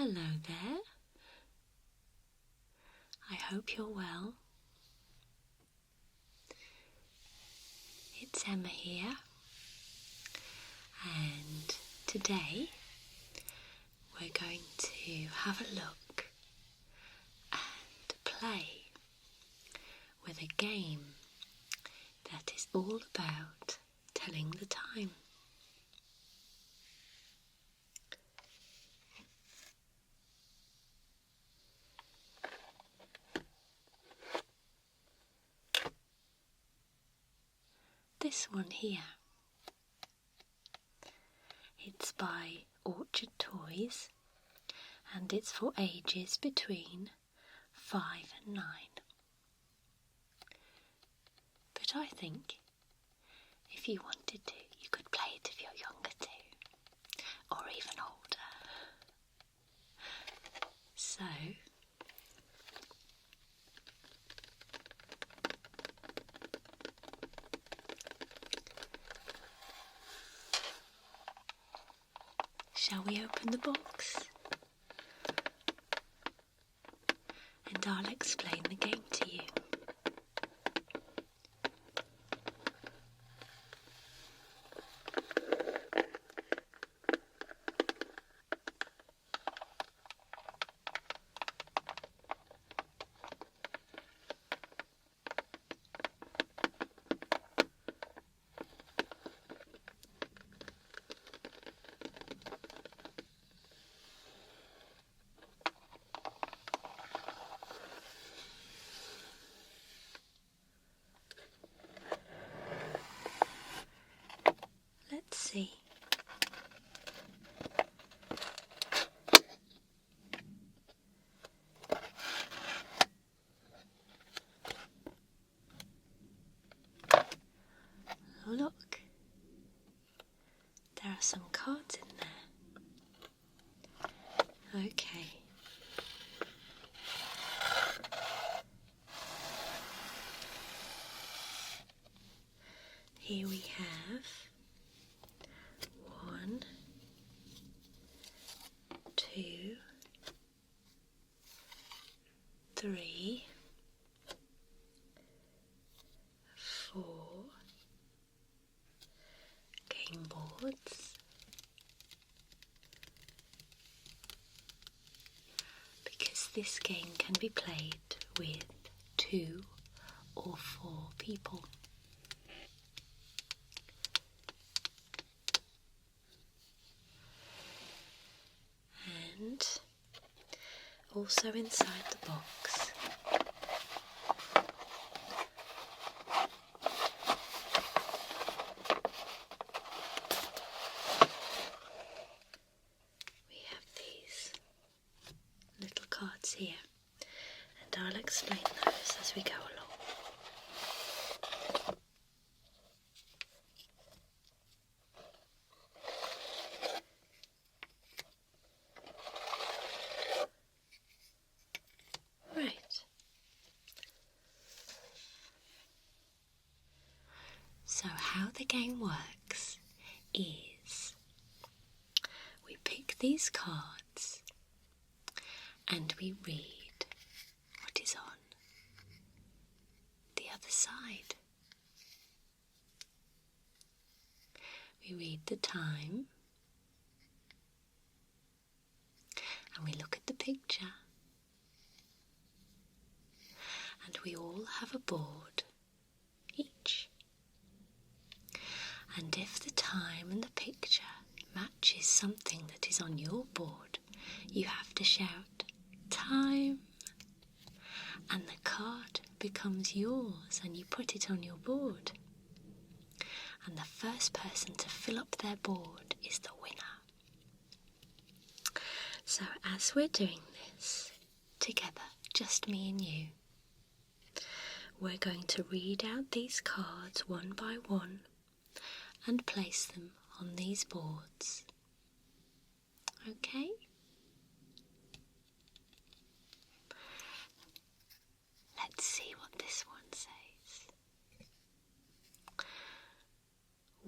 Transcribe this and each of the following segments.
Hello there. I hope you're well. It's Emma here, and today we're going to have a look and play with a game that is all about telling the time. This one here, it's by Orchard Toys and it's for ages between 5 and 9. But I think if you wanted to, you could play it if you're younger too, or even older. So, shall we open the box? And I'll explain the game to you. Let's see. Look, there are some cards in there. Okay. Here we have 1, 2, 3, 4 game boards, because this game can be played with 2 or 4 people. And also inside the box we have these little cards here, and I'll explain those as we go along. So how the game works is we pick these cards and we read what is on the other side. We read the time and we look at the picture, and we all have a board each. And if the time and the picture matches something that is on your board, you have to shout, "Time!" And the card becomes yours and you put it on your board. And the first person to fill up their board is the winner. So as we're doing this together, just me and you, we're going to read out these cards one by one and place them on these boards. Okay? Let's see what this one says.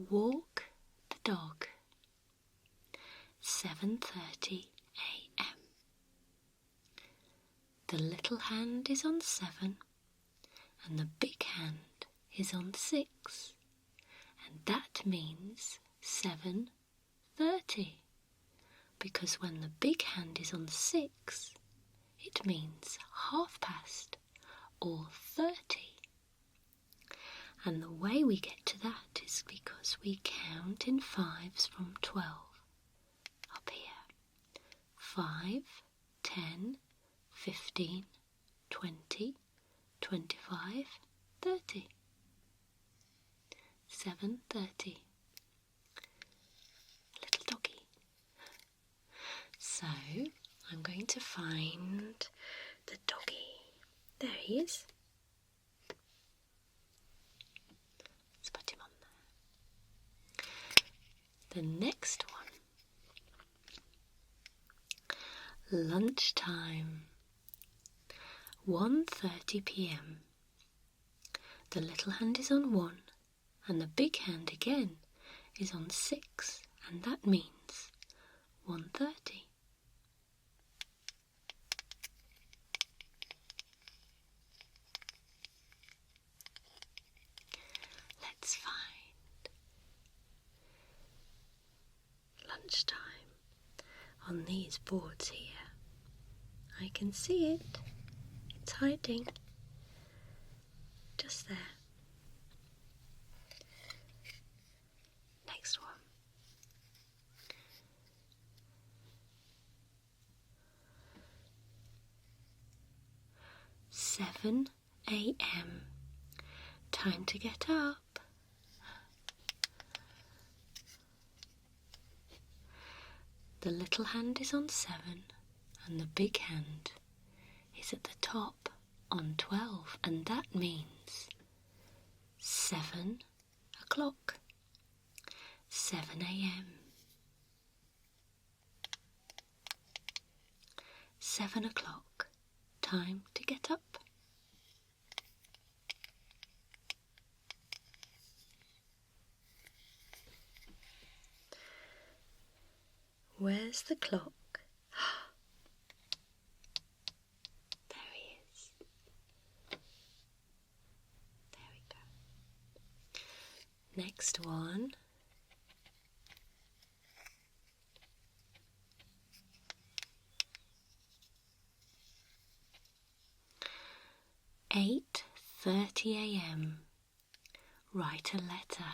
Walk the dog, 7:30 a.m. The little hand is on 7 and the big hand is on 6. And that means 7:30. Because when the big hand is on 6, it means 1/2 or 30. And the way we get to that is because we count in 5s from 12. Up here. 5, 10, 15, 20, 25, 30. 7:30. Little doggy. So I'm going to find the doggy. There he is. Let's put him on there. The next one. Lunchtime. 1:30 p.m. The little hand is on 1 and the big hand again is on 6, and that means 1:30. Let's find lunchtime on these boards here. I can see it. It's hiding just there. Next one. "7 a.m. Time to get up." The little hand is on 7 and the big hand is at the top on 12, and that means 7 o'clock. 7 a.m. 7 o'clock. Time to get up. Where's the clock? There he is. There we go. Next one. "8:30 a.m. Write a letter."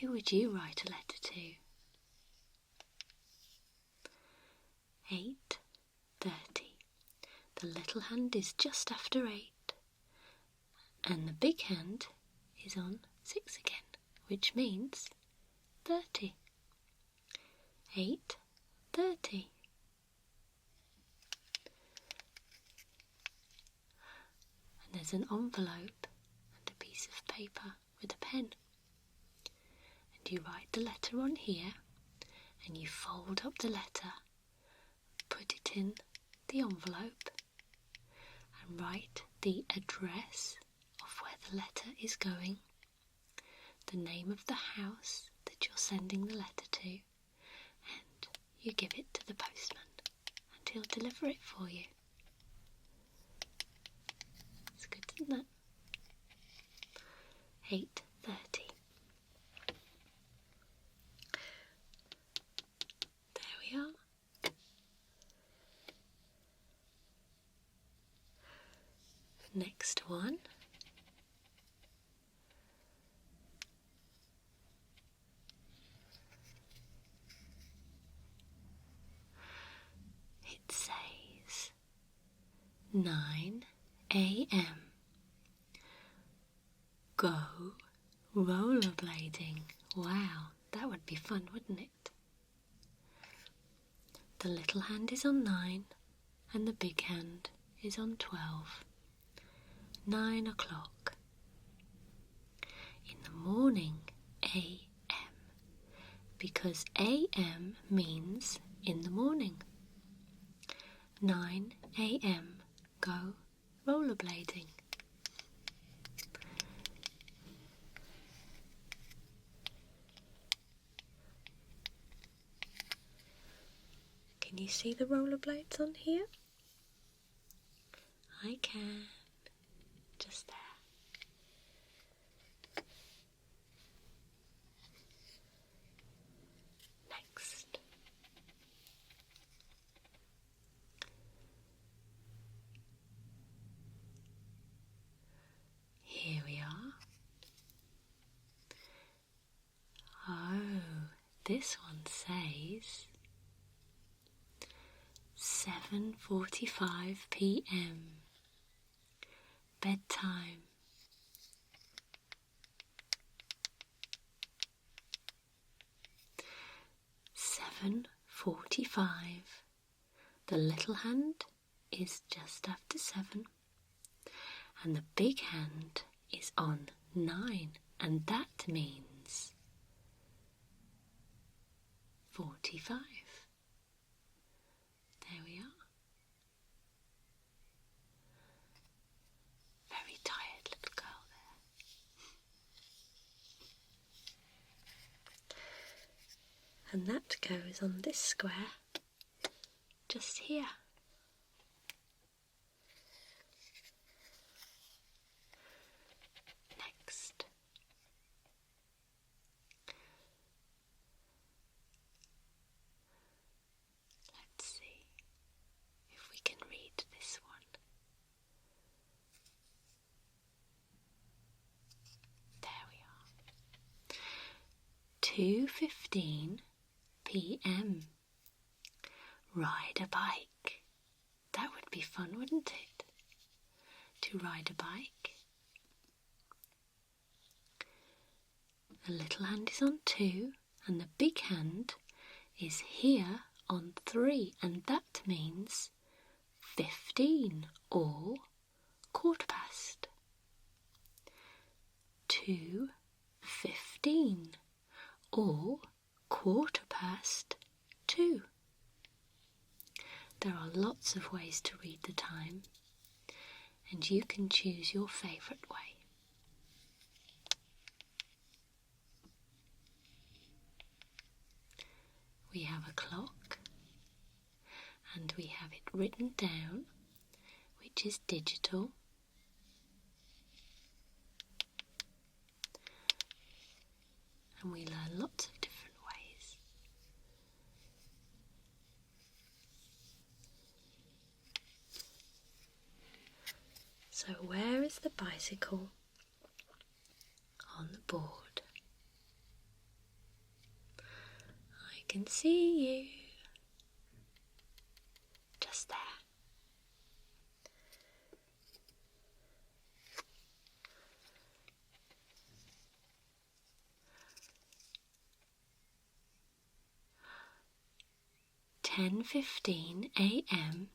Who would you write a letter to? 8:30. The little hand is just after 8 and the big hand is on 6 again, which means 30. 8:30. And there's an envelope and a piece of paper with a pen. And you write the letter on here and you fold up the letter, put it in the envelope and write the address of where the letter is going, the name of the house that you're sending the letter to, and you give it to the postman and he'll deliver it for you. It's good, isn't it? 8:30. There we are. Next one. It says 9 a.m. Go rollerblading. Wow, that would be fun, wouldn't it? The little hand is on 9 and the big hand is on 12. 9 o'clock. In the morning, a.m. because a.m. means in the morning. 9 a.m. Go rollerblading. Can you see the rollerblades on here? I can. Just there. Next. Here we are. Oh, this one says 7:45 p.m. bedtime. "7:45. The little hand is just after 7, and the big hand is on 9, and that means 45. There we are. Very tired little girl there. And that goes on this square just here. Next. Let's see if we can read this one. There we are. 2:15 p.m. Ride a bike. That would be fun, wouldn't it? To ride a bike. The little hand is on 2, and the big hand is here on 3, and that means 15 or 15:15. 2:15 or 2:15. There are lots of ways to read the time, and you can choose your favourite way. We have a clock, and we have it written down, which is digital. And we learn lots of different ways. So where is the bicycle on the board? I can see you. Just there. "10:15 a.m.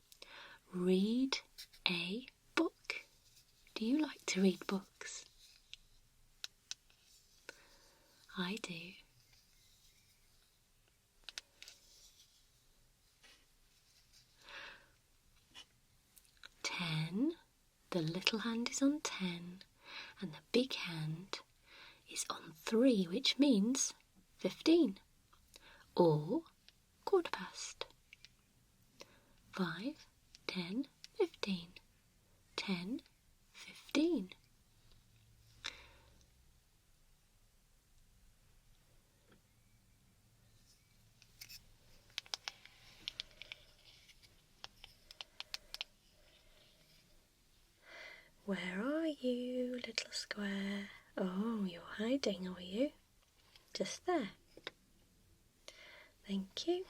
Read a book." Do you like to read books? I do. The little hand is on 10, and the big hand is on 3, which means 15 or 15:15. 5, 10, 15. 10, 15. Where are you, little square? Oh, you're hiding, are you? Just there. Thank you.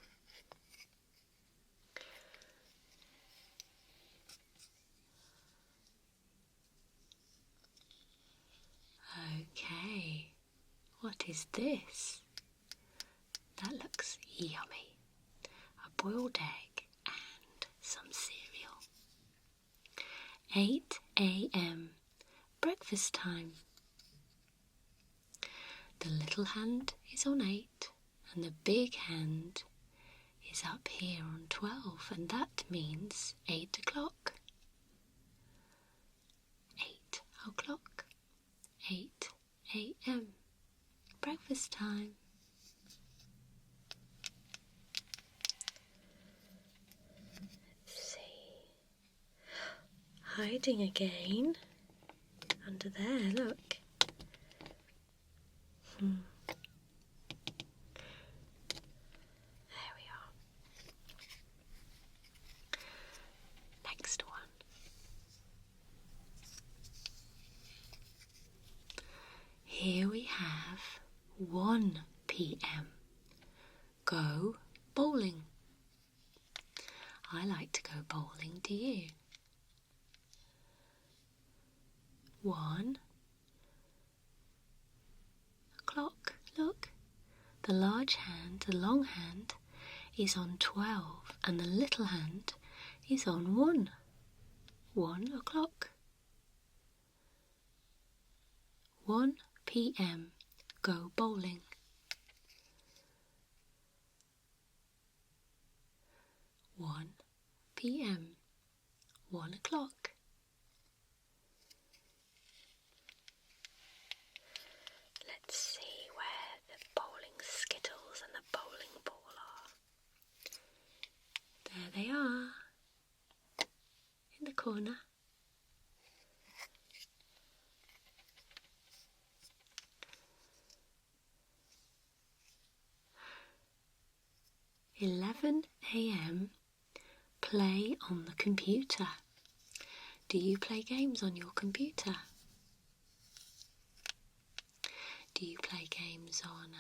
Okay, what is this? That looks yummy. A boiled egg and some cereal. 8 a.m. breakfast time. The little hand is on 8, and the big hand is up here on 12, and that means 8 o'clock. 8 o'clock. 8 a.m. breakfast time. Let's see. hiding again. Under there, look. There we are. Next one. Here we have 1 p.m. Go bowling. I like to go bowling, do you? 1 o'clock, look. The large hand, the long hand, is on 12 and the little hand is on 1. 1 o'clock. 1 p.m. Go bowling. 1 p.m. 1 o'clock. Let's see where the bowling skittles and the bowling ball are. There they are, in the corner. "11 a.m. Play on the computer." Do you play games on your computer? Do you play games on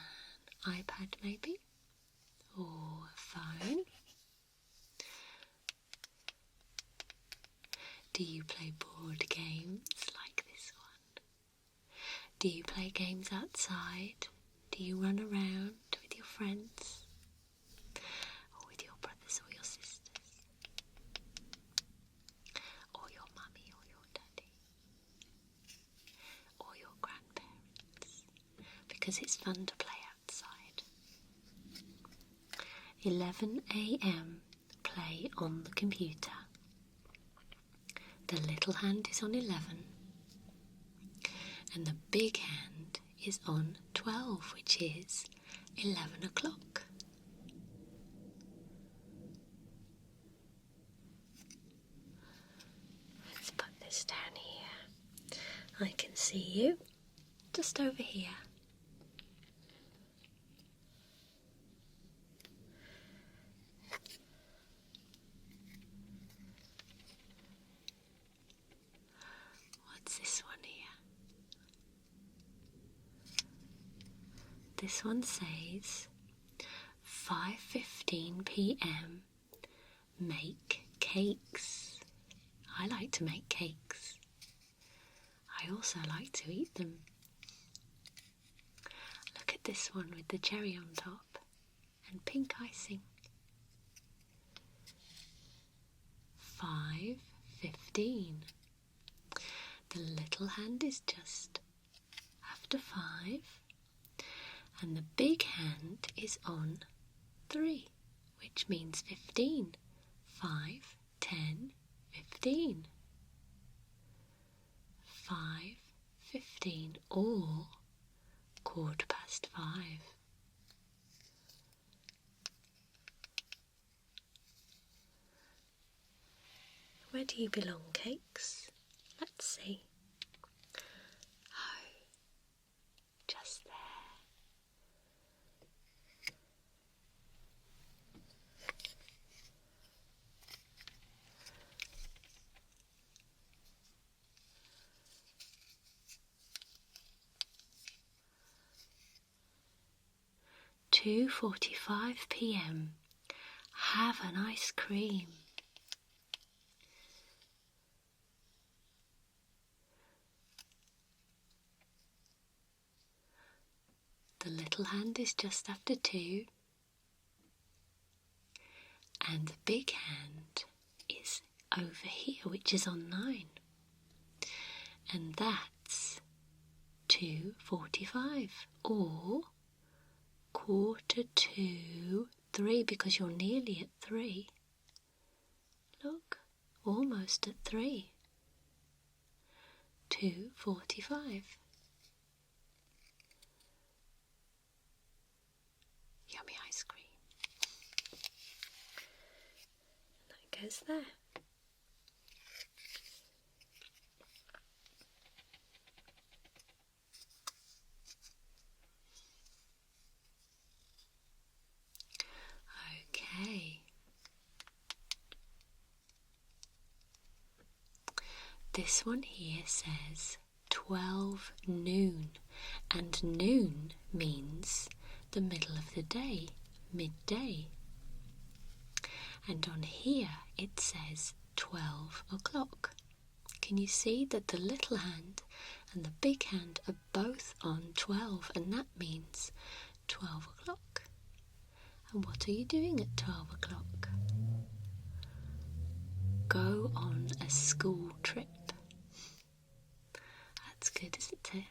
an iPad maybe? Or a phone? Do you play board games like this one? Do you play games outside? Do you run around with your friends? Or with your brothers or your sisters? Or your mummy or your daddy? Or your grandparents? Because it's fun to play outside. 11 a.m. Play on the computer. The little hand is on 11 and the big hand is on 12, which is 11 o'clock. Let's put this down here. I can see you just over here. What's this one here? This one says 5:15 p.m. Make cakes. I like to make cakes. I also like to eat them. Look at this one with the cherry on top and pink icing. 5:15. The little hand is just after 5 and the big hand is on 3, which means 15. 5, 10, 15. 5:15 or 5:15. Where do you belong, cakes? Let's see. Oh, just there. "2:45 p.m. Have an ice cream." The little hand is just after 2 and the big hand is over here, which is on 9, and that's 2:45 or 2:45, because you're nearly at 3. Look, almost at 3. 2:45. Yummy ice cream. That goes there. This one here says 12 noon, and noon means the middle of the day, midday. And on here it says 12 o'clock. Can you see that the little hand and the big hand are both on 12, and that means 12 o'clock. And what are you doing at 12 o'clock? Go on a school trip. That's good, isn't it?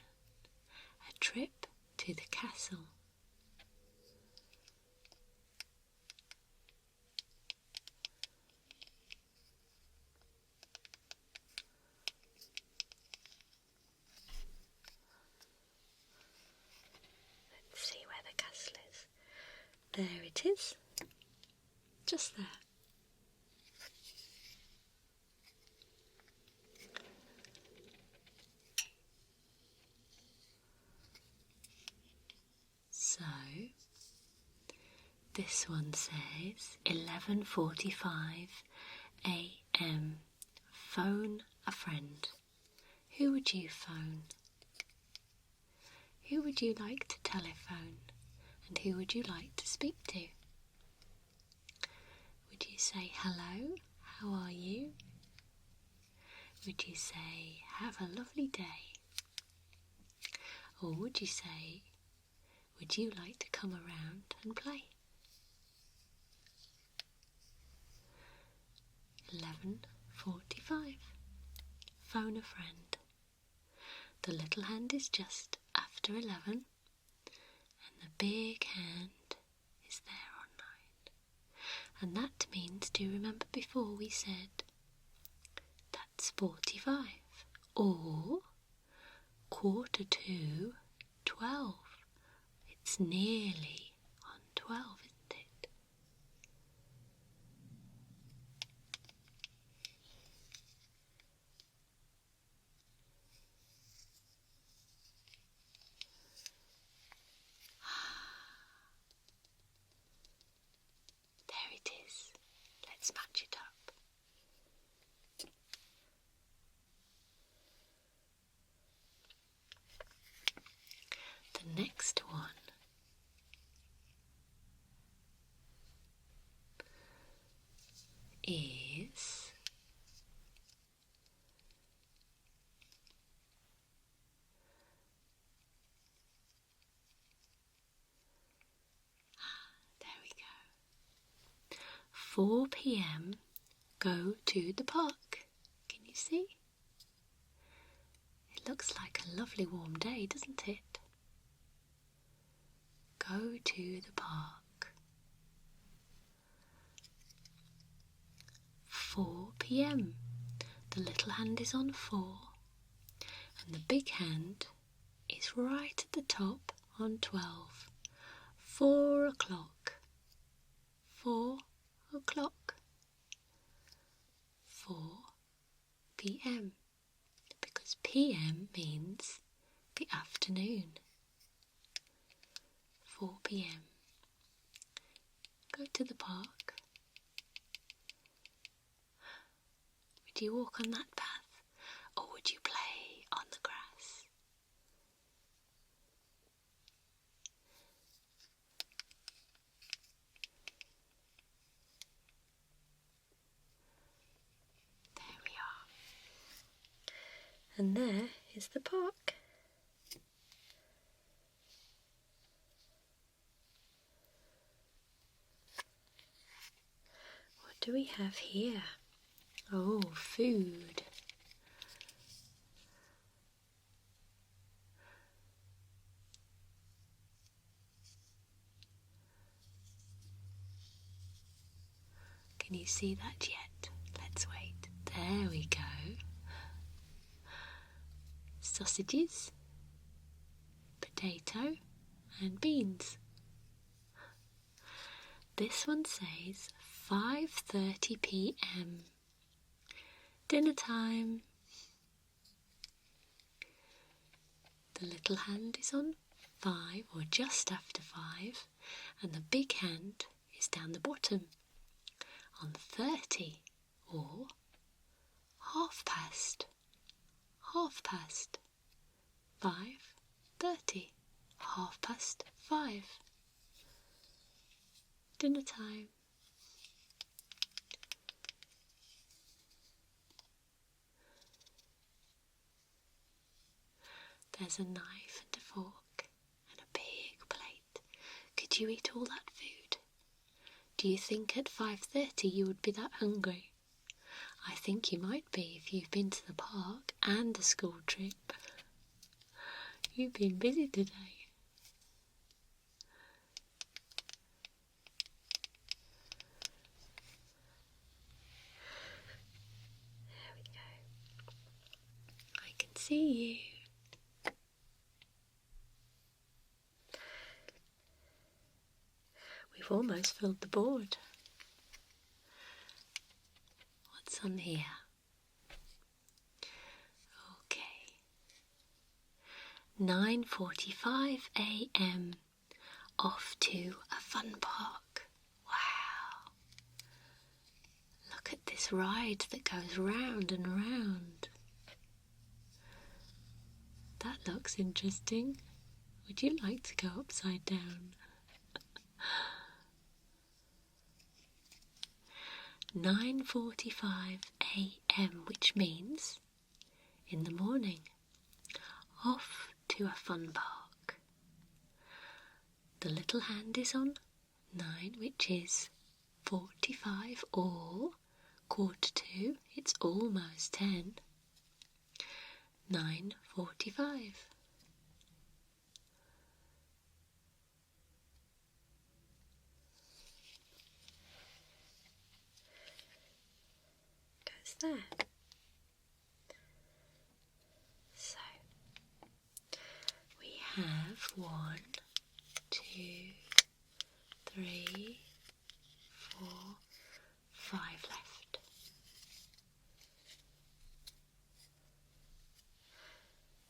A trip to the castle. Let's see where the castle is. There it is. Just there. So, this one says 11:45 a.m. Phone a friend. Who would you phone? Who would you like to telephone? And who would you like to speak to? Would you say hello? How are you? Would you say have a lovely day? Or would you say, would you like to come around and play? 11:45. Phone a friend. The little hand is just after 11, and the big hand is there on 9. And that means, do you remember before we said that's 45, or 11:45. It's nearly on 12, isn't it? There it is. Let's match it up. The next one is there we go. 4 p.m. Go to the park. Can you see? It looks like a lovely warm day, doesn't it? Go to the park. 4 p.m. The little hand is on 4, and the big hand is right at the top on 12. 4 o'clock. 4 o'clock. 4 p.m. because p.m. means the afternoon. 4 p.m. Go to the park. Would you walk on that path, or would you play on the grass? There we are. And there is the park. What do we have here? Oh, food. Can you see that yet? Let's wait. There we go. Sausages, potato and beans. This one says 5:30 p.m. Dinner time. The little hand is on 5 or just after 5, and the big hand is down the bottom on 30 or 5:30. 5:30. 5:05. Dinner time. There's a knife and a fork and a big plate. Could you eat all that food? Do you think at 5:30 you would be that hungry? I think you might be if you've been to the park and the school trip. You've been busy today. There we go. I can see you. We've almost filled the board. What's on here? Okay. 9:45 a.m. Off to a fun park. Wow. Look at this ride that goes round and round. That looks interesting. Would you like to go upside down? 9:45 a.m., which means in the morning. Off to a fun park. The little hand is on 9, which is 45 or 9:45. It's almost 10. 9:45. Goes there. So we have 1, 2, 3, 4, 5 left.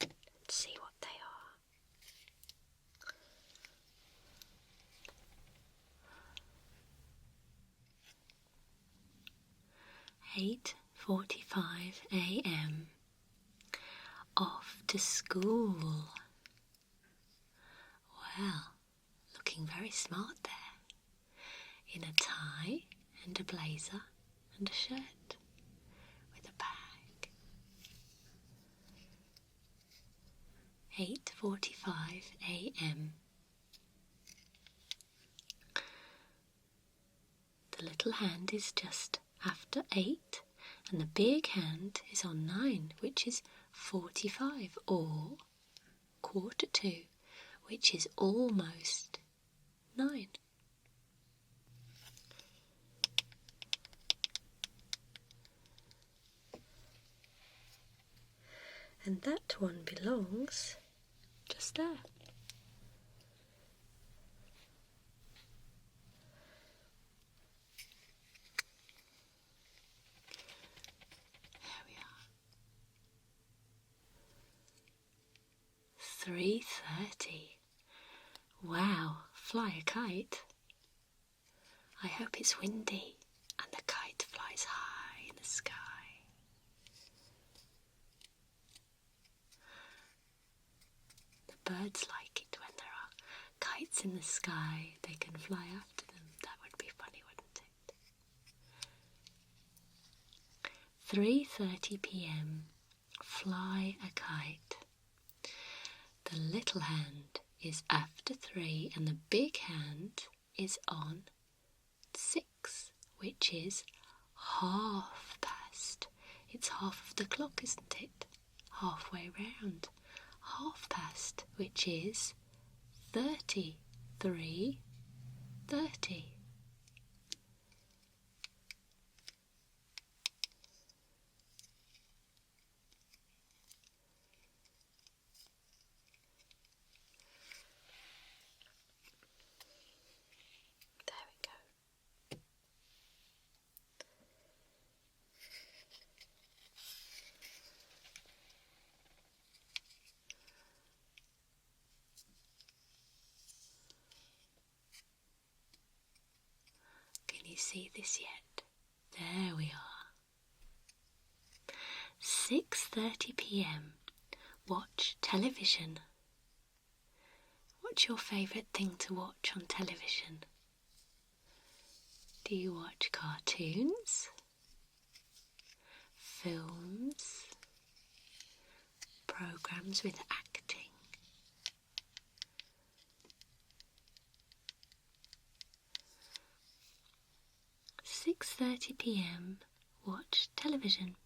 Let's see what they are. "8:45 a.m. Off to school." Well, looking very smart there, in a tie and a blazer and a shirt with a bag. 8:45 a.m. The little hand is just after 8 and the big hand is on 9, which is 45 or 9:45, which is almost 9. And that one belongs just there. There we are. 3:30. Wow, fly a kite. I hope it's windy and the kite flies high in the sky. The birds like it when there are kites in the sky. They can fly after them. That would be funny, wouldn't it? 3:30 p.m. Fly a kite. The little hand is after 3 and the big hand is on 6, which is past. It's half of the clock, isn't it? Halfway round. past, which is 30. 3:30. There we go. Can you see this yet? There we are. 6:30 p.m. Watch television. What's your favourite thing to watch on television? Do you watch cartoons, films, programmes with acting? "6:30 p.m. Watch television.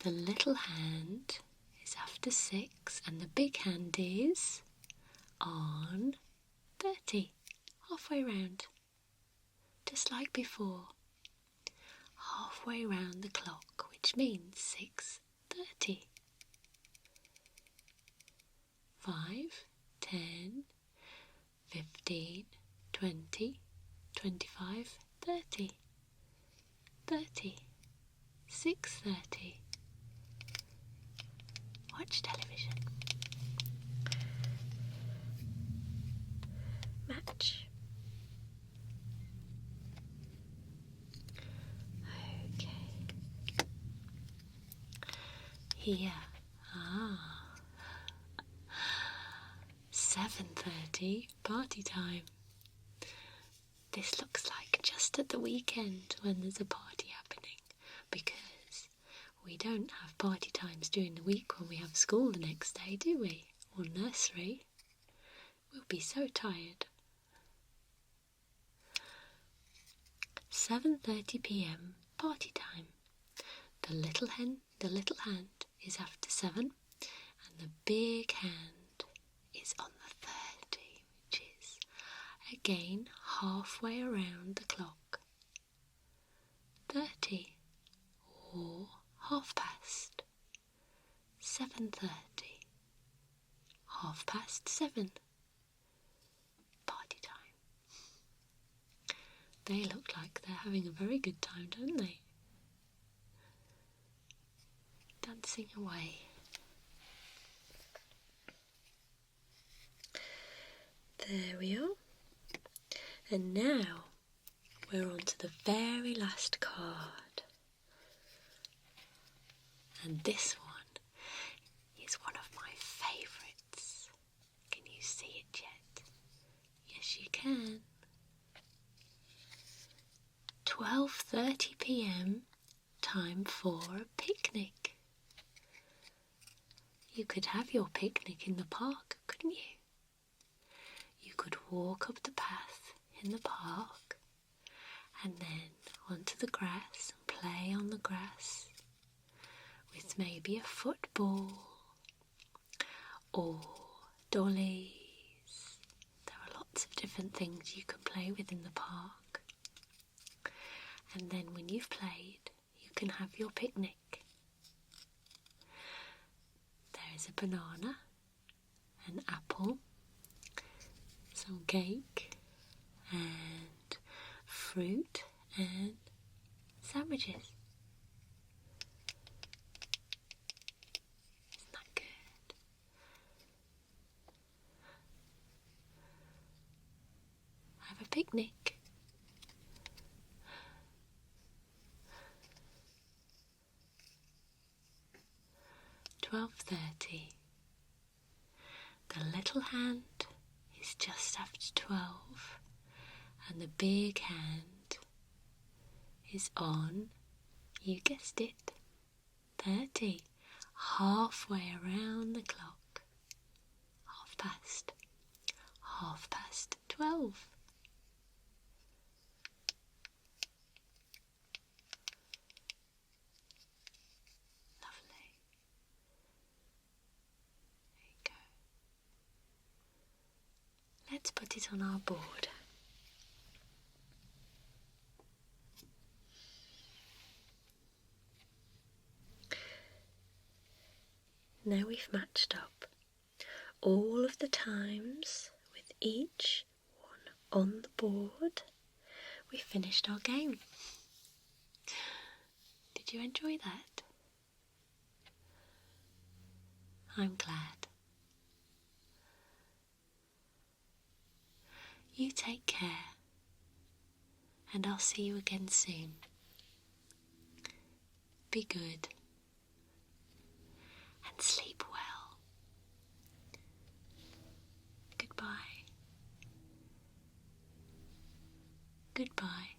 The little hand is after 6 and the big hand is on 30, halfway round. Just like before, halfway round the clock, which means 6:30. 5, 10, 15, 20, 25, 30. 30, 6:30. Watch television. Match. Okay. Here. 7:30, party time. This looks like just at the weekend when there's a party happening, because we don't have party times during the week when we have school the next day, do we? Or nursery. We'll be so tired. 7:30 p.m. party time. The little hand is after 7 and the big hand is on the 30, which is again halfway around the clock. 30 or half past. 7:30. 7:30. Party time. They look like they're having a very good time, don't they? Dancing away. There we are. And now we're on to the very last card. And this one is one of my favourites. Can you see it yet? Yes, you can. 12:30 p.m. Time for a picnic. You could have your picnic in the park, couldn't you? You could walk up the path in the park and then onto the grass and play on the grass with maybe a football or dollies. There are lots of different things you can play with in the park. And then when you've played, you can have your picnic. There is a banana, an apple, some cake and fruit and sandwiches. Isn't that good? Have a picnic. "12:30. The little hand is just after 12 and the big hand is on, you guessed it, 30, halfway around the clock. 12. Lovely. There you go. Let's put it on our board. Now we've matched up all of the times with each one on the board, we finished our game. Did you enjoy that? I'm glad. You take care, and I'll see you again soon. Be good. and sleep well. Goodbye. Goodbye.